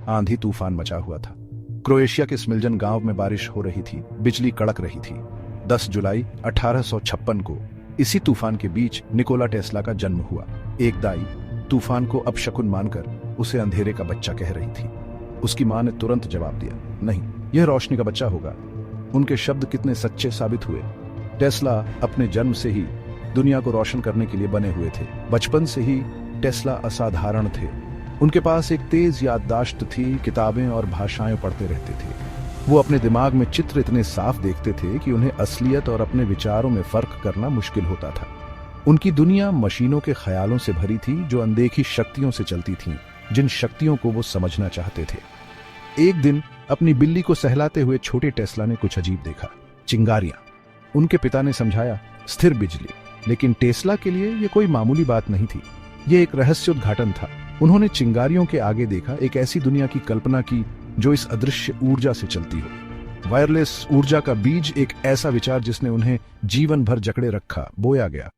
आंधी तूफान मचा हुआ था। क्रोएशिया के स्मिल्जन गांव में बारिश हो रही थी, बिजली कड़क रही थी। 10 जुलाई 1856 को इसी तूफान के बीच निकोला टेस्ला का जन्म हुआ। एक दाई तूफान को अपशकुन मानकर उसे अंधेरे का बच्चा कह रही थी। उसकी मां ने तुरंत जवाब दिया, नहीं, यह रोशनी का बच्चा होगा। उनके शब्द कितने सच्चे साबित हुए। टेस्ला अपने जन्म से ही दुनिया को रोशन करने के लिए बने हुए थे। बचपन से ही टेस्ला असाधारण थे। उनके पास एक तेज याददाश्त थी, किताबें और भाषाएं पढ़ते रहते थे। वो अपने दिमाग में चित्र इतने साफ देखते थे कि उन्हें असलियत और अपने विचारों में फर्क करना मुश्किल होता था। उनकी दुनिया मशीनों के ख्यालों से भरी थी जो अनदेखी शक्तियों से चलती थीं, जिन शक्तियों को वो समझना चाहते थे। एक दिन अपनी बिल्ली को सहलाते हुए छोटे टेस्ला ने कुछ अजीब देखा, चिंगारियां। उनके पिता ने समझाया, स्थिर बिजली, लेकिन टेस्ला के लिए यह कोई मामूली बात नहीं थी। यह एक रहस्योद्घाटन था। उन्होंने चिंगारियों के आगे देखा एक ऐसी दुनिया की कल्पना की जो इस अदृश्य ऊर्जा से चलती हो। वायरलेस ऊर्जा का बीज, एक ऐसा विचार जिसने उन्हें जीवन भर जकड़े रखा, बोया गया।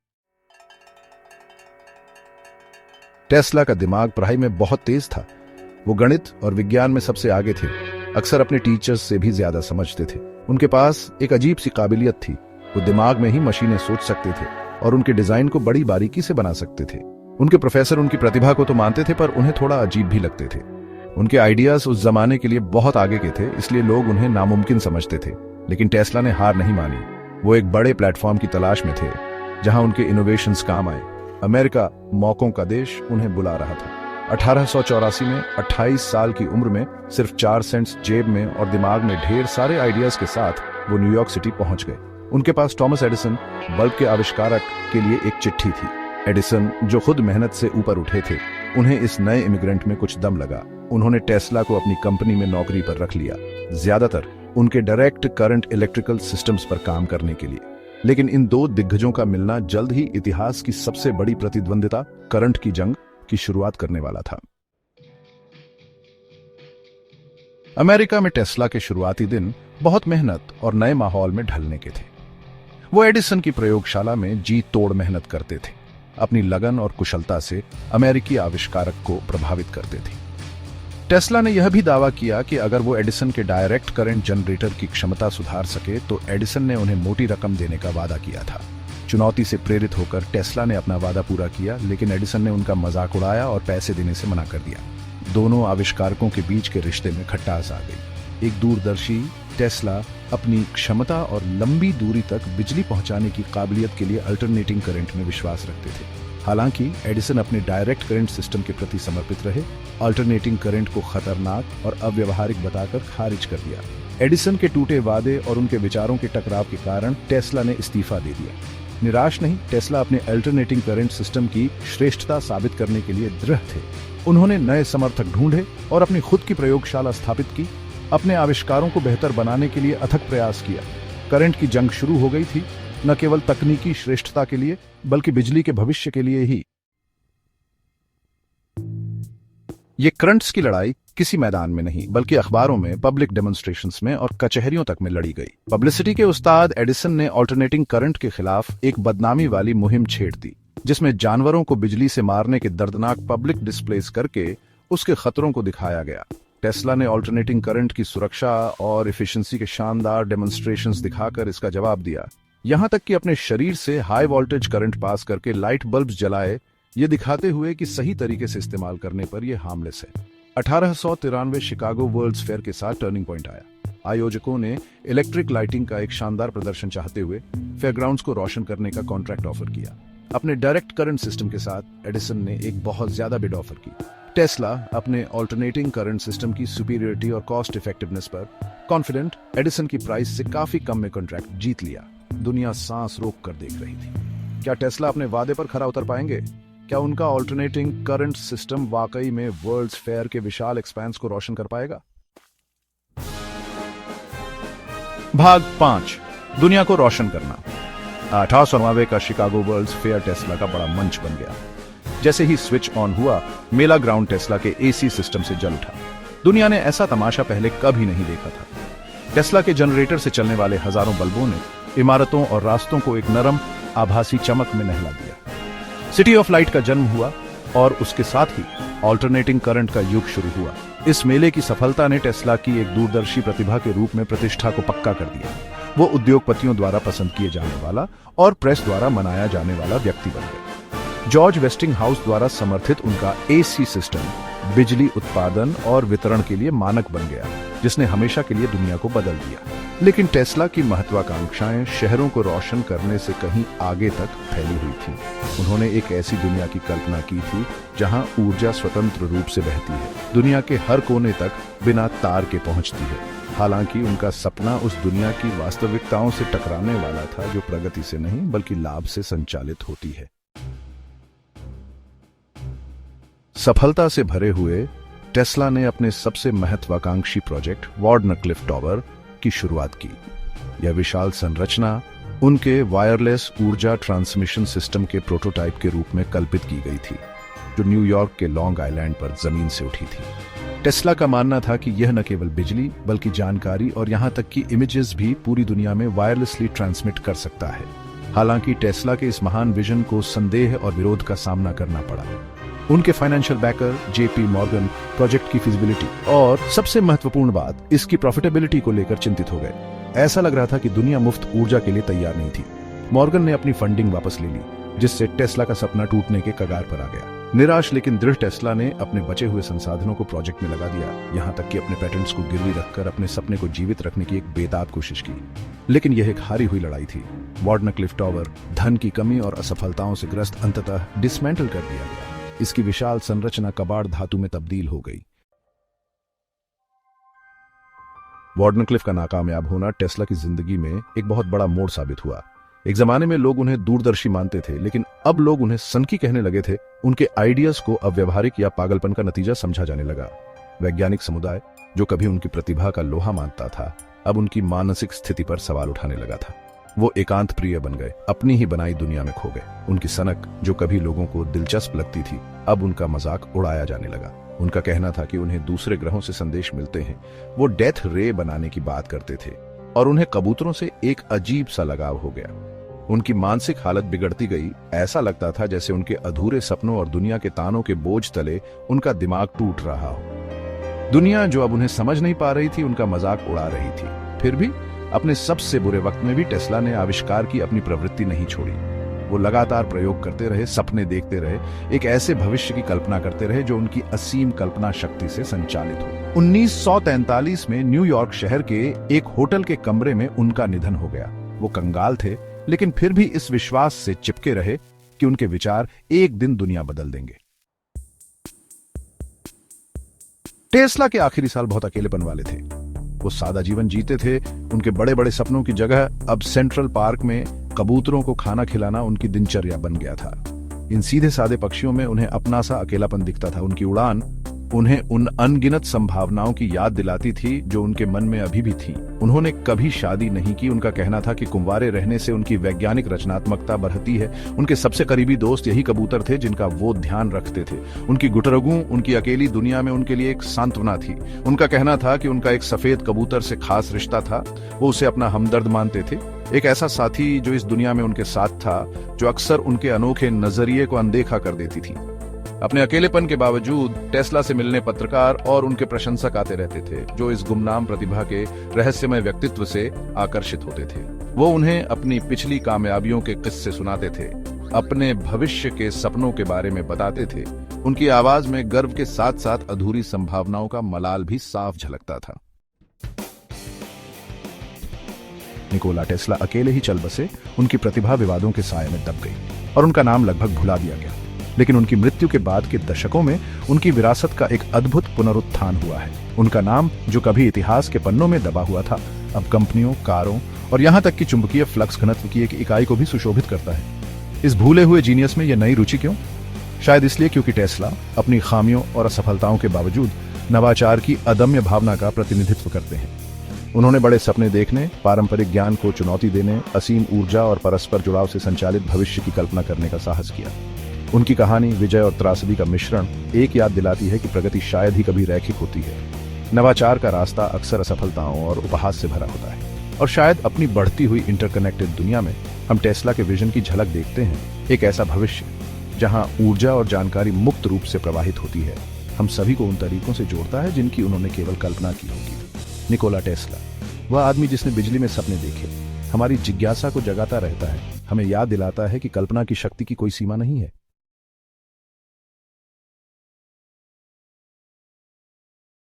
टेस्ला का दिमाग पढ़ाई में बहुत तेज था। वो गणित और विज्ञान में सबसे आगे थे, अक्सर अपने टीचर्स से भी ज्यादा समझते थे। उनके पास एक अजीब सी काबिलियत थी। वो दिमाग में ही मशीनें सोच सकते थे और उनके डिजाइन को बड़ी बारीकी से बना सकते थे। उनके प्रोफेसर उनकी प्रतिभा को तो मानते थे, पर उन्हें थोड़ा अजीब भी लगते थे। उनके आइडियाज उस जमाने के लिए बहुत आगे के थे, इसलिए लोग उन्हें नामुमकिन समझते थे। लेकिन टेस्ला ने हार नहीं मानी। वो एक बड़े प्लेटफॉर्म की तलाश में थे जहां उनके इनोवेशंस काम आए। अमेरिका, मौकों का देश, उन्हें बुला रहा था। 1884 में 28 साल की उम्र में सिर्फ 4 सेंट्स जेब में और दिमाग में ढेर सारे आइडियाज के साथ वो न्यूयॉर्क सिटी पहुंच गए। उनके पास थॉमस एडिसन, बल्ब के आविष्कारक, के लिए एक चिट्ठी थी। एडिसन, जो खुद मेहनत से ऊपर उठे थे, उन्हें इस नए इमिग्रेंट में कुछ दम लगा। उन्होंने टेस्ला को अपनी कंपनी में नौकरी पर रख लिया, ज्यादातर उनके डायरेक्ट करंट इलेक्ट्रिकल सिस्टम्स पर काम करने के लिए। लेकिन इन दो दिग्गजों का मिलना जल्द ही इतिहास की सबसे बड़ी प्रतिद्वंदिता, करंट की जंग, की शुरुआत करने वाला था। अमेरिका में टेस्ला के शुरुआती दिन बहुत मेहनत और नए माहौल में ढलने के थे। वो एडिसन की प्रयोगशाला में जी तोड़ मेहनत करते थे, अपनी लगन और कुशलता से अमेरिकी आविष्कारक को प्रभावित करते थे। टेस्ला ने यह भी दावा किया कि अगर वो एडिसन के डायरेक्ट करंट जनरेटर की क्षमता सुधार सके तो एडिसन ने उन्हें मोटी रकम देने का वादा किया था। चुनौती से प्रेरित होकर टेस्ला ने अपना वादा पूरा किया, लेकिन एडिसन ने उनका मजाक उड़ाया और पैसे देने से मना कर दिया। दोनों आविष्कारकों के बीच के रिश्ते में खटास आ गई। एक दूरदर्शी टेस्ला अपनी क्षमता और लंबी दूरी तक बिजली पहुंचाने की काबिलियत के लिए अल्टरनेटिंग करंट में विश्वास रखते थे। हालांकि एडिसन अपने डायरेक्ट करंट सिस्टम के प्रति समर्पित रहे। अल्टरनेटिंग करंट को खतरनाक और अव्यवहारिक बताकर खारिज कर दिया। एडिसन के टूटे वादे और उनके विचारों के टकराव के कारण टेस्ला ने इस्तीफा दे दिया। निराश नहीं, टेस्ला अपने अल्टरनेटिंग करंट सिस्टम की श्रेष्ठता साबित करने के लिए दृढ़ थे। उन्होंने नए समर्थक ढूंढे और अपनी खुद की प्रयोगशाला स्थापित की। अपने आविष्कारों को बेहतर बनाने के लिए अथक प्रयास किया। करंट की जंग शुरू हो गई थी, न केवल तकनीकी श्रेष्ठता के लिए बल्कि बिजली के भविष्य के लिए ही। ये करंट्स की लड़ाई किसी मैदान में नहीं बल्कि अखबारों में, पब्लिक डेमोन्स्ट्रेशंस में और कचहरियों तक में लड़ी गई। पब्लिसिटी के उस्ताद एडिसन ने अल्टरनेटिंग करंट के खिलाफ एक बदनामी वाली मुहिम छेड़ दी, जिसमें जानवरों को बिजली से मारने के दर्दनाक पब्लिक डिस्प्लेस करके उसके खतरों को दिखाया गया। टेस्ला ने अल्टरनेटिंग करंट की सुरक्षा और एफिशिएंसी के शानदार डेमोन्स्ट्रेशंस दिखाकर इसका जवाब दिया। यहां तक कि अपने शरीर से हाई वोल्टेज करंट पास करके लाइट बल्ब जलाए, ये दिखाते हुए कि सही तरीके से इस्तेमाल करने पर यह हार्मलेस है। 1893 शिकागो वर्ल्ड्स फेयर के साथ टर्निंग पॉइंट आया। आयोजकों ने इलेक्ट्रिक लाइटिंग का एक शानदार प्रदर्शन चाहते हुए फेयरग्राउंड्स को रोशन करने का कॉन्ट्रैक्ट ऑफर किया। अपने डायरेक्ट करंट सिस्टम के साथ एडिसन ने एक बहुत ज्यादा बिड ऑफर की। टेस्ला अपने अल्टरनेटिंग करंट सिस्टम की सुपीरियरिटी और कॉस्ट इफेक्टिवनेस पर कॉन्फिडेंट, एडिसन की प्राइस से काफी कम में कॉन्ट्रैक्ट जीत लिया। दुनिया सांस रोक कर देख रही थी। क्या टेस्ला अपने वादे पर खरा उतर पाएंगे? क्या उनका अल्टरनेटिंग करंट सिस्टम वाकई में वर्ल्ड्स फेयर के विशाल एक्सपेंस को रोशन कर पाएगा? भाग 5, दुनिया को रोशन करना। 1899 का शिकागो वर्ल्ड्स फेयर टेस्ला का बड़ा मंच बन गया। जैसे ही स्विच ऑन हुआ, मेला ग्राउंड टेस्ला के एसी सिस्टम से जल उठा। दुनिया ने ऐसा तमाशा पहले कभी नहीं देखा था। टेस्ला के जनरेटर से चलने वाले हजारों बल्बों ने इमारतों और रास्तों को एक नरम आभासी चमक में नहला दिया। सिटी ऑफ लाइट का जन्म हुआ और उसके साथ ही अल्टरनेटिंग करंट का युग शुरू हुआ। इस मेले की सफलता ने टेस्ला की एक दूरदर्शी प्रतिभा के रूप में प्रतिष्ठा को पक्का कर दिया। वो उद्योगपतियों द्वारा पसंद किए जाने वाला और प्रेस द्वारा मनाया जाने वाला व्यक्ति बन गए। जॉर्ज वेस्टिंगहाउस द्वारा समर्थित उनका एसी सिस्टम बिजली उत्पादन और वितरण के लिए मानक बन गया, जिसने हमेशा के लिए दुनिया को बदल दिया। लेकिन टेस्ला की महत्वाकांक्षाएं शहरों को रोशन करने से कहीं आगे तक फैली हुई थीं। उन्होंने एक ऐसी दुनिया की कल्पना की थी जहां ऊर्जा स्वतंत्र रूप से बहती है, दुनिया के हर कोने तक बिना तार के पहुंचती है। हालांकि उनका सपना उस दुनिया की वास्तविकताओं से टकराने वाला था जो प्रगति से नहीं बल्कि लाभ से संचालित होती है। सफलता से भरे हुए टेस्ला ने अपने सबसे महत्वाकांक्षी प्रोजेक्ट वार्डनक्लिफ टॉवर की शुरुआत की। यह विशाल संरचना उनके वायरलेस ऊर्जा ट्रांसमिशन सिस्टम के प्रोटोटाइप के रूप में कल्पित की गई थी, जो न्यूयॉर्क के लॉन्ग आइलैंड पर जमीन से उठी थी। टेस्ला का मानना था कि यह न केवल बिजली बल्कि जानकारी और यहां तक कि इमेजेस भी पूरी दुनिया में वायरलेसली ट्रांसमिट कर सकता है। हालांकि टेस्ला के इस महान विजन को संदेह और विरोध का सामना करना पड़ा। उनके financial backer JP Morgan project की फिजिबिलिटी और सबसे महत्वपूर्ण बात इसकी प्रॉफिटेबिलिटी को लेकर चिंतित हो गए। ऐसा लग रहा था कि दुनिया मुफ्त ऊर्जा के लिए तैयार नहीं थी। मॉर्गन ने अपनी फंडिंग वापस ले ली, जिससे टेस्ला का सपना टूटने के कगार पर आ गया। निराश लेकिन दृढ़ टेस्ला ने अपने बचे हुए संसाधनों को प्रोजेक्ट में लगा दिया, यहां तक कि अपने पैटेंट्स को गिरवी रखकर अपने सपने को जीवित रखने की एक बेताब कोशिश की। लेकिन यह एक हारी हुई लड़ाई थी। वार्डनक्लिफ टॉवर धन की कमी और असफलताओं से ग्रस्त अंततः डिसमेंटल कर दिया गया। इसकी विशाल संरचना कबाड़ धातु में तब्दील हो गई। वार्डनक्लिफ का नाकामयाब होना टेस्ला की जिंदगी में एक बहुत बड़ा मोड़ साबित हुआ। एक जमाने में लोग उन्हें दूरदर्शी मानते थे, लेकिन अब लोग उन्हें सनकी कहने लगे थे। उनके आइडियाज को अव्यवहारिक या पागलपन का नतीजा समझा जाने लगा। वैज्ञानिक समुदाय, जो कभी उनकी प्रतिभा का लोहा मानता था, अब उनकी मानसिक स्थिति पर सवाल उठाने लगा था। वो एकांत प्रिय बन गए, अपनी ही बनाई दुनिया में खो गए। उनकी सनक, जो कभी लोगों को दिलचस्प लगती थी, अब उनका मजाक उड़ाया जाने लगा। उनका कहना था कि उन्हें दूसरे ग्रहों से संदेश मिलते हैं। वो डेथ रे बनाने की बात करते थे और उन्हें कबूतरों से एक अजीब सा लगाव हो गया। उनकी मानसिक हालत बिगड़ती गई। ऐसा लगता था जैसे उनके अधूरे सपनों और दुनिया के तानों के बोझ तले उनका दिमाग टूट रहा हो। दुनिया, जो अब उन्हें समझ नहीं पा रही थी, उनका मजाक उड़ा रही थी। फिर भी अपने सबसे बुरे वक्त में भी टेस्ला ने आविष्कार की अपनी प्रवृत्ति नहीं छोड़ी। वो लगातार प्रयोग करते रहे, सपने देखते रहे, एक ऐसे भविष्य की कल्पना करते रहे जो उनकी असीम कल्पना शक्ति से संचालित हो। 1943 में न्यूयॉर्क शहर के एक होटल के कमरे में उनका निधन हो गया। वो कंगाल थे, लेकिन फिर भी इस विश्वास से चिपके रहे कि उनके विचार एक दिन दुनिया बदल देंगे। टेस्ला के आखिरी साल बहुत अकेलेपन वाले थे। वो सादा जीवन जीते थे। उनके बड़े बड़े सपनों की जगह अब सेंट्रल पार्क में कबूतरों को खाना खिलाना उनकी दिनचर्या बन गया था। इन सीधे सादे पक्षियों में उन्हें अपना सा अकेलापन दिखता था। उनकी उड़ान उन्हें उन अनगिनत संभावनाओं की याद दिलाती थी जो उनके मन में अभी भी थी। उन्होंने कभी शादी नहीं की। उनका कहना था कि कुंवारे रहने से उनकी वैज्ञानिक रचनात्मकता बढ़ती है। उनके सबसे करीबी दोस्त यही कबूतर थे जिनका वो ध्यान रखते थे। उनकी गुटरगू उनकी अकेली दुनिया में उनके लिए एक सांत्वना थी। उनका कहना था कि उनका एक सफेद कबूतर से खास रिश्ता था। वो उसे अपना हमदर्द मानते थे, एक ऐसा साथी जो इस दुनिया में उनके साथ था, जो अक्सर उनके अनोखे नजरिए को अनदेखा कर देती थी। अपने अकेलेपन के बावजूद टेस्ला से मिलने पत्रकार और उनके प्रशंसक आते रहते थे, जो इस गुमनाम प्रतिभा के रहस्यमय व्यक्तित्व से आकर्षित होते थे। वो उन्हें अपनी पिछली कामयाबियों के किस्से सुनाते थे, अपने भविष्य के सपनों के बारे में बताते थे। उनकी आवाज में गर्व के साथ साथ अधूरी संभावनाओं का मलाल भी साफ झलकता था। निकोला टेस्ला अकेले ही चल बसे। उनकी प्रतिभा विवादों के साये में दब गई और उनका नाम लगभग भुला दिया गया। लेकिन उनकी मृत्यु के बाद के दशकों में उनकी विरासत का एक अद्भुत पुनरुत्थान हुआ है। उनका नाम, जो कभी इतिहास के पन्नों में दबा हुआ था, अब कंपनियों, कारों और यहां तक कि चुंबकीय फ्लक्स घनत्व की एक इकाई को भी सुशोभित करता है। इस भूले हुए जीनियस में यह नई रुचि क्यों? शायद इसलिए क्योंकि टेस्ला अपनी खामियों और असफलताओं के बावजूद नवाचार की अदम्य भावना का प्रतिनिधित्व करते हैं। उन्होंने बड़े सपने देखने, पारंपरिक ज्ञान को चुनौती देने, असीम ऊर्जा और परस्पर जुड़ाव से संचालित भविष्य की कल्पना करने का साहस किया। उनकी कहानी विजय और त्रासदी का मिश्रण एक याद दिलाती है कि प्रगति शायद ही कभी रैखिक होती है। नवाचार का रास्ता अक्सर असफलताओं और उपहास से भरा होता है। और शायद अपनी बढ़ती हुई इंटरकनेक्टेड दुनिया में हम टेस्ला के विजन की झलक देखते हैं, एक ऐसा भविष्य जहां ऊर्जा और जानकारी मुक्त रूप से प्रवाहित होती है, हम सभी को उन तरीकों से जोड़ता है जिनकी उन्होंने केवल कल्पना की होगी। निकोला टेस्ला, वह आदमी जिसने बिजली में सपने देखे, हमारी जिज्ञासा को जगाता रहता है, हमें याद दिलाता है कि कल्पना की शक्ति की कोई सीमा नहीं है।